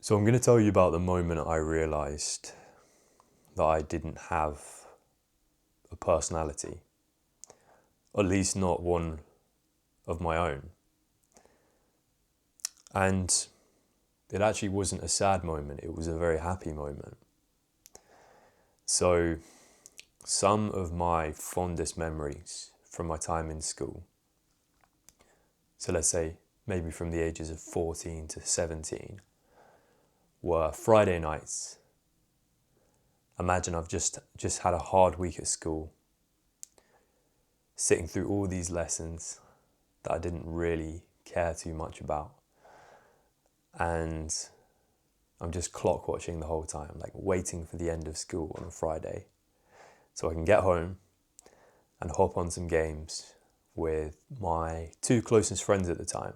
So I'm going to tell you about the moment I realised that I didn't have a personality, at least not one of my own. And it actually wasn't a sad moment, it was a very happy moment. So some of my fondest memories from my time in school, so let's say maybe from the ages of 14 to 17, were Friday nights. Imagine I've just had a hard week at school, sitting through all these lessons that I didn't really care too much about. And I'm just clock watching the whole time, like waiting for the end of school on a Friday so I can get home and hop on some games with my two closest friends at the time.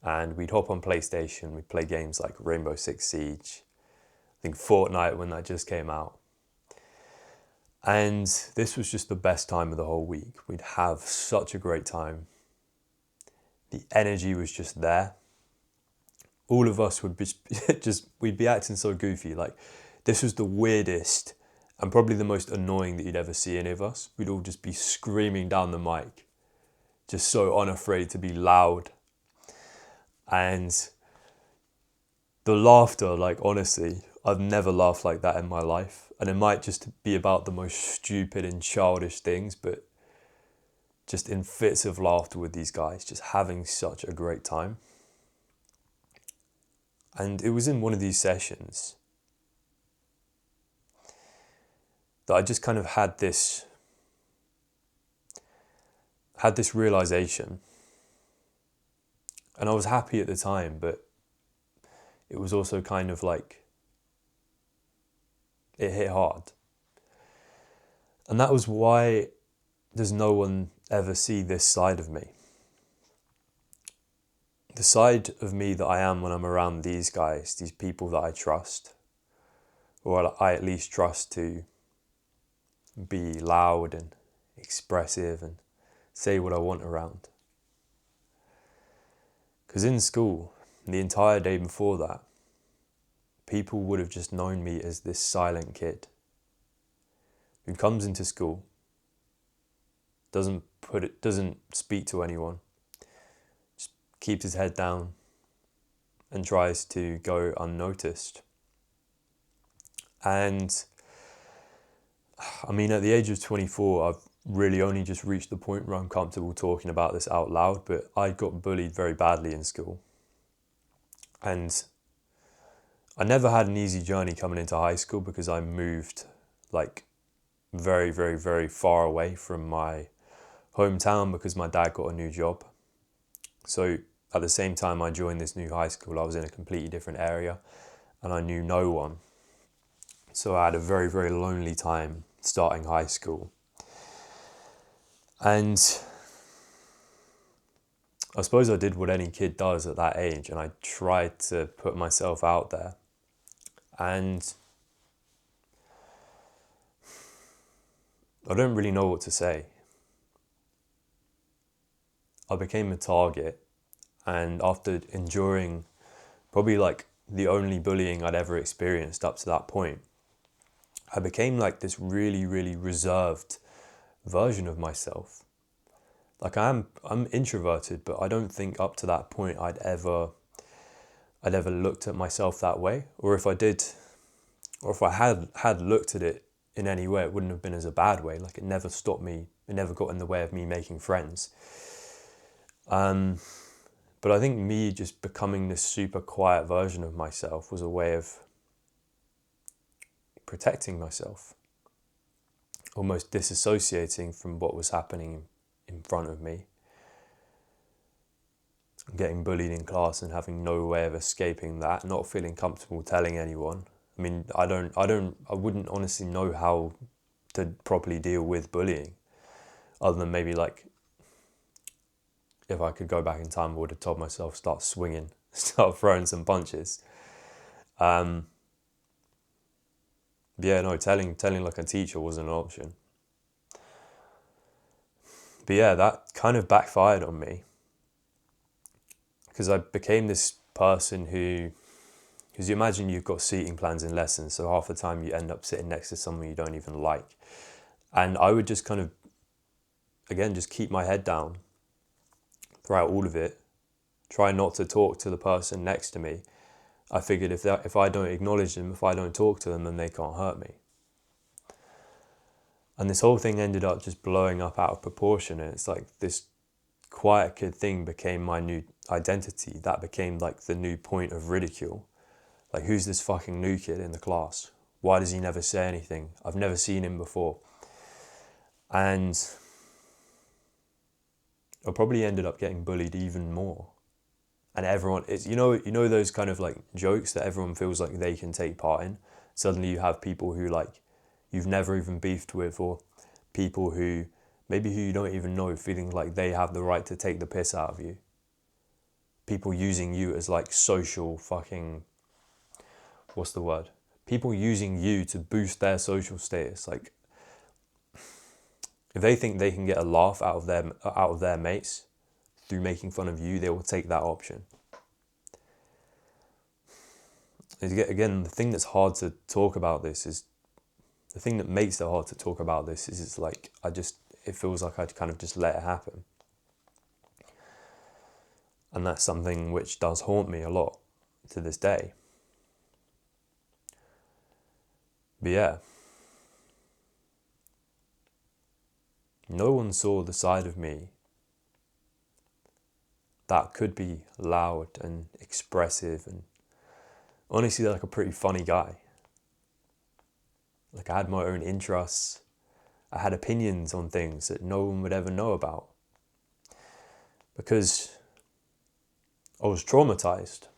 And we'd hop on PlayStation, we'd play games like Rainbow Six Siege, I think Fortnite when that just came out. And this was just the best time of the whole week. We'd have such a great time. The energy was just there. All of us would be we'd be acting so goofy. Like, this was the weirdest and probably the most annoying that you'd ever see any of us. We'd all just be screaming down the mic, just so unafraid to be loud. And the laughter, like, honestly, I've never laughed like that in my life. And it might just be about the most stupid and childish things, but just in fits of laughter with these guys, just having such a great time. And it was in one of these sessions that I just kind of had this realization. And I was happy at the time, but it was also kind of like, it hit hard. And that was why does no one ever see this side of me? The side of me that I am when I'm around these guys, these people that I trust, or I at least trust to be loud and expressive and say what I want around. Because in school, the entire day before that, people would have just known me as this silent kid who comes into school, doesn't speak to anyone, just keeps his head down and tries to go unnoticed. And I mean, at the age of 24, I've really only just reached the point where I'm comfortable talking about this out loud, but I got bullied very badly in school. And I never had an easy journey coming into high school because I moved like very, very, very far away from my hometown because my dad got a new job. So at the same time I joined this new high school, I was in a completely different area and I knew no one. So I had a very, very lonely time starting high school. And I suppose I did what any kid does at that age, and I tried to put myself out there. And I don't really know what to say. I became a target, and after enduring probably like the only bullying I'd ever experienced up to that point, I became like this really, really reserved version of myself. Like I'm introverted, but I don't think up to that point I'd ever looked at myself that way. Or if I did, or if I had looked at it in any way, it wouldn't have been as a bad way. Like, it never stopped me, it never got in the way of me making friends. But I think me just becoming this super quiet version of myself was a way of protecting myself, almost disassociating from what was happening in front of me. Getting bullied in class and having no way of escaping that, not feeling comfortable telling anyone. I mean, I wouldn't honestly know how to properly deal with bullying, other than maybe like, if I could go back in time, I would have told myself, start swinging, start throwing some punches. Yeah, no, telling like a teacher wasn't an option. But yeah, that kind of backfired on me, because I became this person who Because you imagine you've got seating plans in lessons, so half the time you end up sitting next to someone you don't even like. And I would just kind of, again, just keep my head down throughout all of it, try not to talk to the person next to me. I figured if I don't acknowledge them, if I don't talk to them, then they can't hurt me. And this whole thing ended up just blowing up out of proportion. And it's like this quiet kid thing became my new identity. That became like the new point of ridicule. Like, who's this fucking new kid in the class? Why does he never say anything? I've never seen him before. And I probably ended up getting bullied even more. And everyone, it's you know those kind of like jokes that everyone feels like they can take part in. Suddenly you have people who like you've never even beefed with, or people who maybe who you don't even know, feeling like they have the right to take the piss out of you. People using you as like social fucking, what's the word? People using you to boost their social status. Like, if they think they can get a laugh out of their mates through making fun of you, they will take that option. Again, the thing that's hard to talk about this is, the thing that makes it hard to talk about this is it's like, it feels like I'd kind of just let it happen. And that's something which does haunt me a lot to this day. But yeah, no one saw the side of me that could be loud and expressive and honestly like a pretty funny guy. Like, I had my own interests. I had opinions on things that no one would ever know about. Because I was traumatized.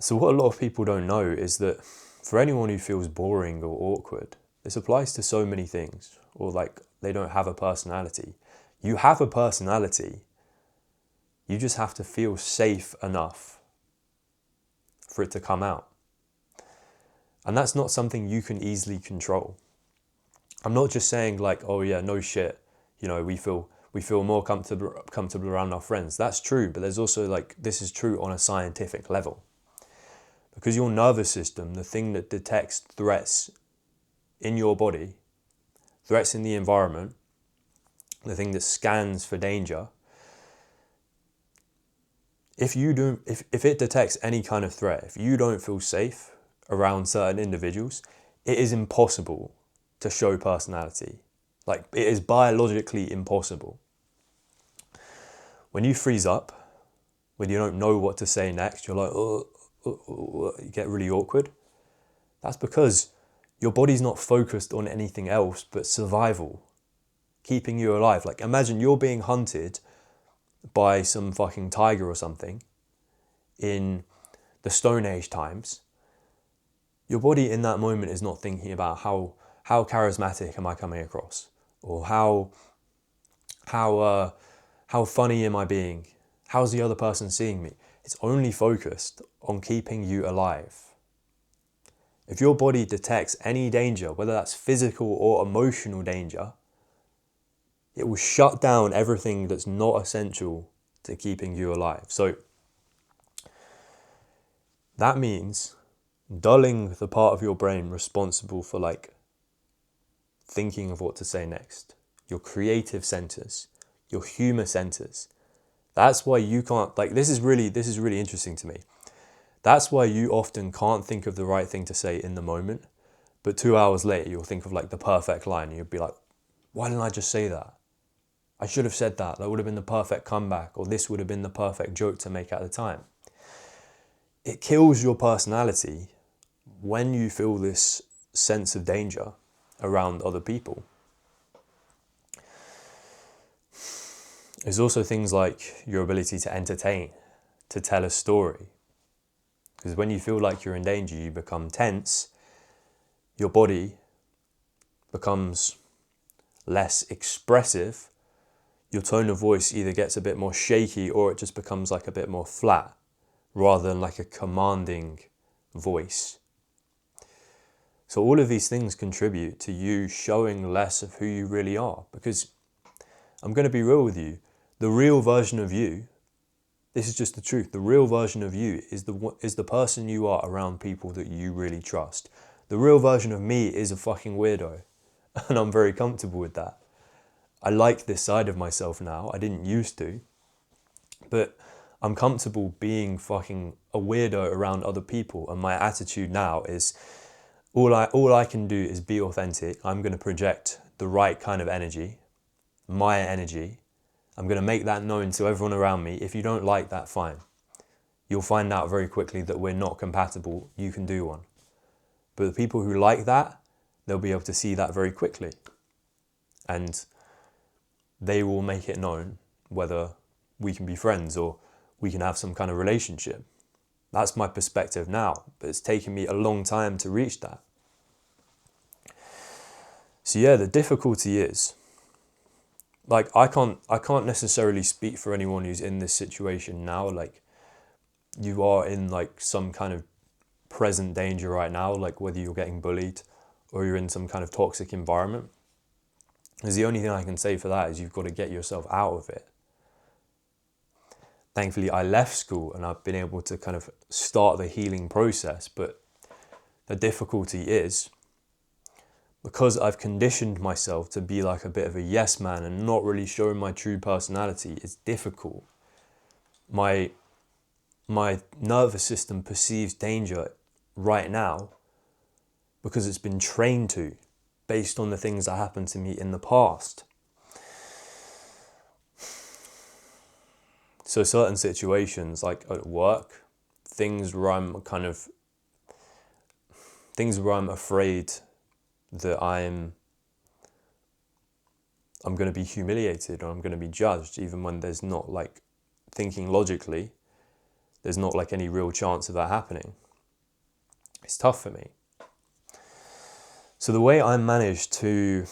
So what a lot of people don't know is that for anyone who feels boring or awkward, this applies to so many things. Or like they don't have a personality. You have a personality. You just have to feel safe enough for it to come out. And that's not something you can easily control. I'm not just saying like, oh yeah, no shit, you know, we feel more comfortable around our friends. That's true, but there's also like, this is true on a scientific level. Because your nervous system, the thing that detects threats in your body, threats in the environment, the thing that scans for danger, if it detects any kind of threat, if you don't feel safe around certain individuals, it is impossible to show personality. Like, it is biologically impossible. When you freeze up, when you don't know what to say next, you're like, you get really awkward. That's because your body's not focused on anything else but survival, keeping you alive. Like, imagine you're being hunted by some fucking tiger or something in the Stone Age times. Your body in that moment is not thinking about how charismatic am I coming across, or how funny am I being, how's the other person seeing me. It's only focused on keeping you alive. If your body detects any danger, whether that's physical or emotional danger, it will shut down everything that's not essential to keeping you alive. So that means dulling the part of your brain responsible for like thinking of what to say next, your creative centers, your humor centers. That's why you can't, like, this is really interesting to me. That's why you often can't think of the right thing to say in the moment, but 2 hours later you'll think of like the perfect line and you'll be like, why didn't I just say that? I should have said that. That would have been the perfect comeback, or this would have been the perfect joke to make at the time. It kills your personality when you feel this sense of danger around other people. There's also things like your ability to entertain, to tell a story. Because when you feel like you're in danger, you become tense, your body becomes less expressive, your tone of voice either gets a bit more shaky or it just becomes like a bit more flat, rather than like a commanding voice. So all of these things contribute to you showing less of who you really are. Because I'm going to be real with you, the real version of you This is just the truth. The real version of you is the person you are around people that you really trust. The real version of me is a fucking weirdo, and I'm very comfortable with that. I like this side of myself now. I didn't used to, but I'm comfortable being fucking a weirdo around other people, and my attitude now is all I can do is be authentic. I'm going to project the right kind of energy, my energy. I'm going to make that known to everyone around me. If you don't like that, fine. You'll find out very quickly that we're not compatible. You can do one. But the people who like that, they'll be able to see that very quickly. And they will make it known whether we can be friends or we can have some kind of relationship. That's my perspective now, but it's taken me a long time to reach that. So yeah, the difficulty is, like, I can't necessarily speak for anyone who's in this situation now. Like, you are in like some kind of present danger right now, like whether you're getting bullied or you're in some kind of toxic environment. Because the only thing I can say for that is you've got to get yourself out of it. Thankfully, I left school and I've been able to kind of start the healing process. But the difficulty is, because I've conditioned myself to be like a bit of a yes man and not really showing my true personality, it's difficult. My nervous system perceives danger right now because it's been trained to, based on the things that happened to me in the past. So certain situations, like at work, things where I'm afraid that I'm going to be humiliated or I'm going to be judged, even when there's not, like, thinking logically, there's not like any real chance of that happening. It's tough for me. So the way I managed to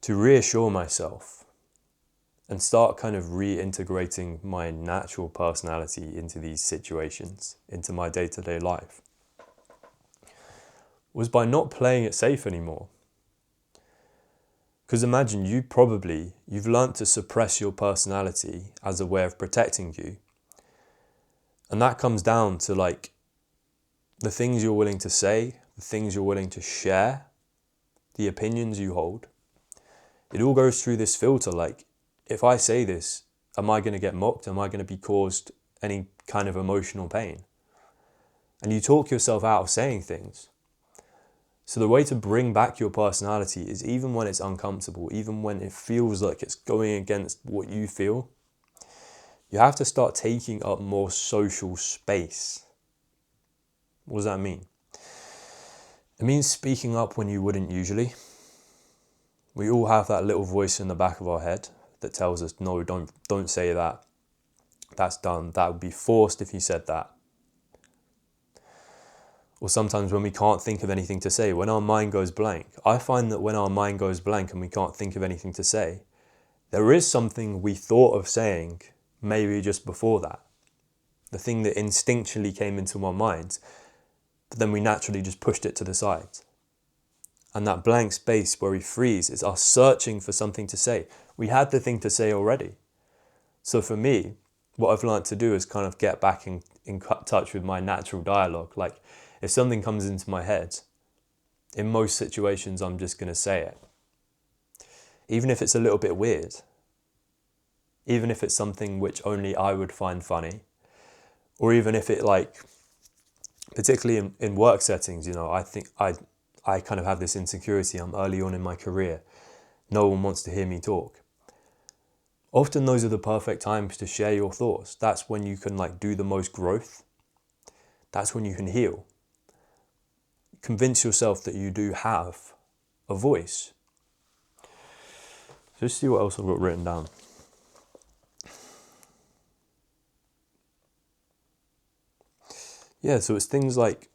reassure myself and start kind of reintegrating my natural personality into these situations, into my day-to-day life, was by not playing it safe anymore. Because imagine you've learnt to suppress your personality as a way of protecting you. And that comes down to, like, the things you're willing to say, the things you're willing to share, the opinions you hold. It all goes through this filter, like, if I say this, am I going to get mocked? Am I going to be caused any kind of emotional pain? And you talk yourself out of saying things. So the way to bring back your personality is, even when it's uncomfortable, even when it feels like it's going against what you feel, you have to start taking up more social space. What does that mean? It means speaking up when you wouldn't usually. We all have that little voice in the back of our head that tells us, no, don't say that. That's done. That would be forced if you said that. Or sometimes when we can't think of anything to say, when our mind goes blank. I find that when our mind goes blank and we can't think of anything to say, there is something we thought of saying maybe just before that. The thing that instinctually came into our minds, but then we naturally just pushed it to the side. And that blank space where we freeze is us searching for something to say. We had the thing to say already. So for me, what I've learned to do is kind of get back in touch with my natural dialogue. Like, if something comes into my head, in most situations, I'm just going to say it. Even if it's a little bit weird. Even if it's something which only I would find funny. Or even if it, like, particularly in work settings, you know, I think I kind of have this insecurity. I'm early on in my career. No one wants to hear me talk. Often those are the perfect times to share your thoughts. That's when you can, like, do the most growth. That's when you can heal. Convince yourself that you do have a voice. Just see what else I've got written down. Yeah, so it's things like,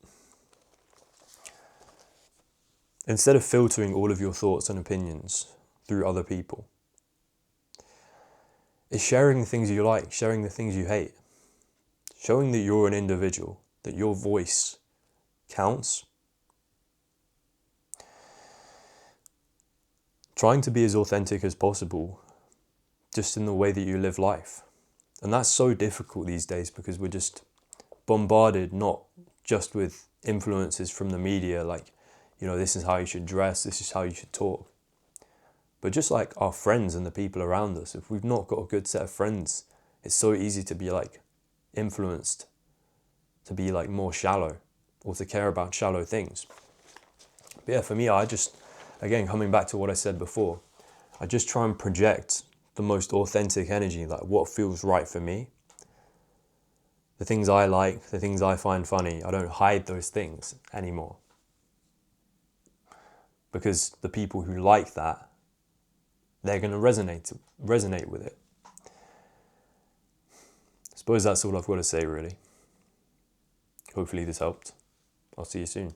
instead of filtering all of your thoughts and opinions through other people, it's sharing the things you like, sharing the things you hate, showing that you're an individual, that your voice counts. Trying to be as authentic as possible just in the way that you live life. And that's so difficult these days because we're just bombarded not just with influences from the media, like, you know, this is how you should dress, this is how you should talk. But just like our friends and the people around us, if we've not got a good set of friends, it's so easy to be like influenced, to be like more shallow or to care about shallow things. But yeah, for me, I just, again, coming back to what I said before, I just try and project the most authentic energy, like what feels right for me. The things I like, the things I find funny, I don't hide those things anymore. Because the people who like that, they're going to resonate with it. I suppose that's all I've got to say, really. Hopefully this helped. I'll see you soon.